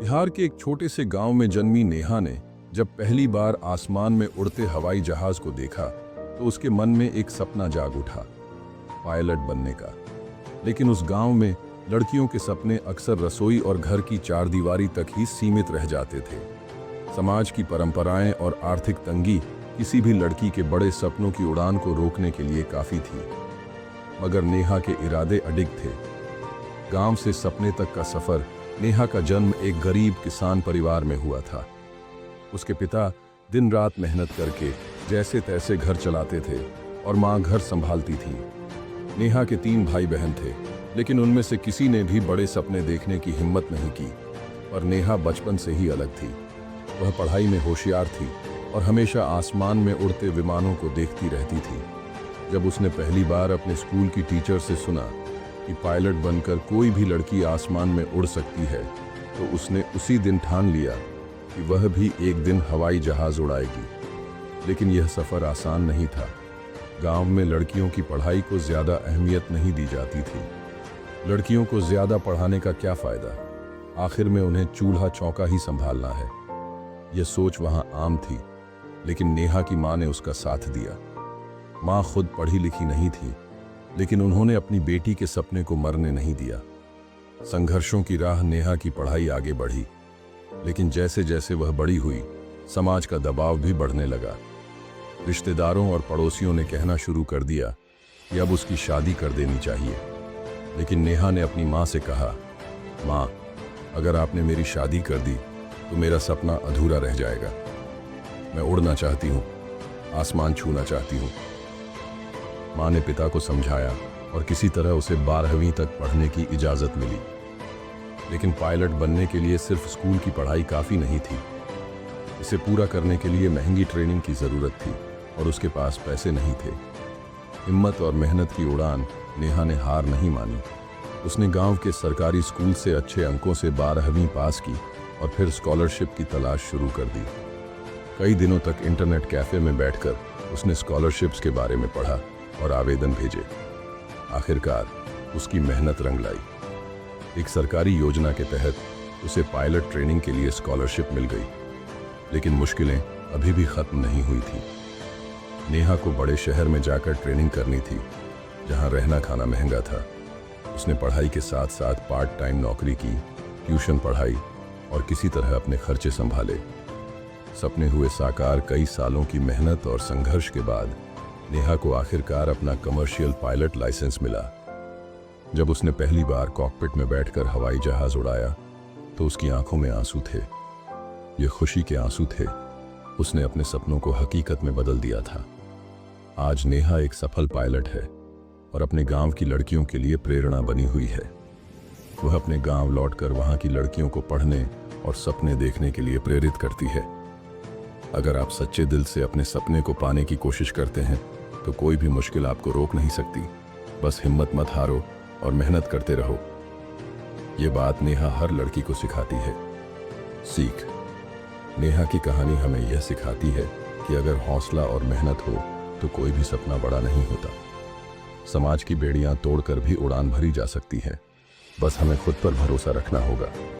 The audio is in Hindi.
बिहार के एक छोटे से गांव में जन्मी नेहा ने जब पहली बार आसमान में उड़ते हवाई जहाज को देखा तो उसके मन में एक सपना जाग उठा, पायलट बनने का। लेकिन उस गांव में लड़कियों के सपने अक्सर रसोई और घर की चारदीवारी तक ही सीमित रह जाते थे। समाज की परंपराएं और आर्थिक तंगी किसी भी लड़की के बड़े सपनों की उड़ान को रोकने के लिए काफी थी। मगर नेहा के इरादे अडिग थे। गांव से सपने तक का सफर। नेहा का जन्म एक गरीब किसान परिवार में हुआ था। उसके पिता दिन रात मेहनत करके जैसे तैसे घर चलाते थे और मां घर संभालती थी। नेहा के 3 भाई बहन थे, लेकिन उनमें से किसी ने भी बड़े सपने देखने की हिम्मत नहीं की। पर नेहा बचपन से ही अलग थी। वह पढ़ाई में होशियार थी और हमेशा आसमान में उड़ते विमानों को देखती रहती थी। जब उसने पहली बार अपने स्कूल की टीचर से सुना कि पायलट बनकर कोई भी लड़की आसमान में उड़ सकती है, तो उसने उसी दिन ठान लिया कि वह भी एक दिन हवाई जहाज उड़ाएगी। लेकिन यह सफ़र आसान नहीं था। गांव में लड़कियों की पढ़ाई को ज़्यादा अहमियत नहीं दी जाती थी। लड़कियों को ज़्यादा पढ़ाने का क्या फ़ायदा, आखिर में उन्हें चूल्हा चौका ही संभालना है। यह सोच वहाँ आम थी, लेकिन नेहा की माँ ने उसका साथ दिया। माँ खुद पढ़ी लिखी नहीं थी, लेकिन उन्होंने अपनी बेटी के सपने को मरने नहीं दिया। संघर्षों की राह नेहा की पढ़ाई आगे बढ़ी, लेकिन जैसे जैसे वह बड़ी हुई, समाज का दबाव भी बढ़ने लगा। रिश्तेदारों और पड़ोसियों ने कहना शुरू कर दिया कि अब उसकी शादी कर देनी चाहिए। लेकिन नेहा ने अपनी माँ से कहा, माँ, अगर आपने मेरी शादी कर दी तो मेरा सपना अधूरा रह जाएगा। मैं उड़ना चाहती हूँ, आसमान छूना चाहती हूँ। माँ ने पिता को समझाया और किसी तरह उसे 12वीं तक पढ़ने की इजाज़त मिली। लेकिन पायलट बनने के लिए सिर्फ स्कूल की पढ़ाई काफ़ी नहीं थी। इसे पूरा करने के लिए महंगी ट्रेनिंग की ज़रूरत थी और उसके पास पैसे नहीं थे। हिम्मत और मेहनत की उड़ान नेहा ने हार नहीं मानी। उसने गांव के सरकारी स्कूल से अच्छे अंकों से 12वीं पास की और फिर स्कॉलरशिप की तलाश शुरू कर दी। कई दिनों तक इंटरनेट कैफ़े में बैठकर उसने स्कॉलरशिप्स के बारे में पढ़ा और आवेदन भेजे। आखिरकार उसकी मेहनत रंग लाई। एक सरकारी योजना के तहत उसे पायलट ट्रेनिंग के लिए स्कॉलरशिप मिल गई। लेकिन मुश्किलें अभी भी खत्म नहीं हुई थी। नेहा को बड़े शहर में जाकर ट्रेनिंग करनी थी, जहां रहना खाना महंगा था। उसने पढ़ाई के साथ साथ पार्ट टाइम नौकरी की, ट्यूशन पढ़ाई और किसी तरह अपने खर्चे संभाले। सपने हुए साकार। कई सालों की मेहनत और संघर्ष के बाद नेहा को आखिरकार अपना कमर्शियल पायलट लाइसेंस मिला। जब उसने पहली बार कॉकपिट में बैठकर हवाई जहाज उड़ाया तो उसकी आंखों में आंसू थे। ये खुशी के आंसू थे। उसने अपने सपनों को हकीकत में बदल दिया था। आज नेहा एक सफल पायलट है और अपने गांव की लड़कियों के लिए प्रेरणा बनी हुई है। वह अपने गांव लौटकर वहां की लड़कियों को पढ़ने और सपने देखने के लिए प्रेरित करती है। अगर आप सच्चे दिल से अपने सपने को पाने की कोशिश करते हैं तो कोई भी मुश्किल आपको रोक नहीं सकती। बस हिम्मत मत हारो और मेहनत करते रहो। ये बात नेहा हर लड़की को सिखाती है। सीख। नेहा की कहानी हमें यह सिखाती है कि अगर हौसला और मेहनत हो तो कोई भी सपना बड़ा नहीं होता। समाज की बेड़ियां तोड़कर भी उड़ान भरी जा सकती है। बस हमें खुद पर भरोसा रखना होगा।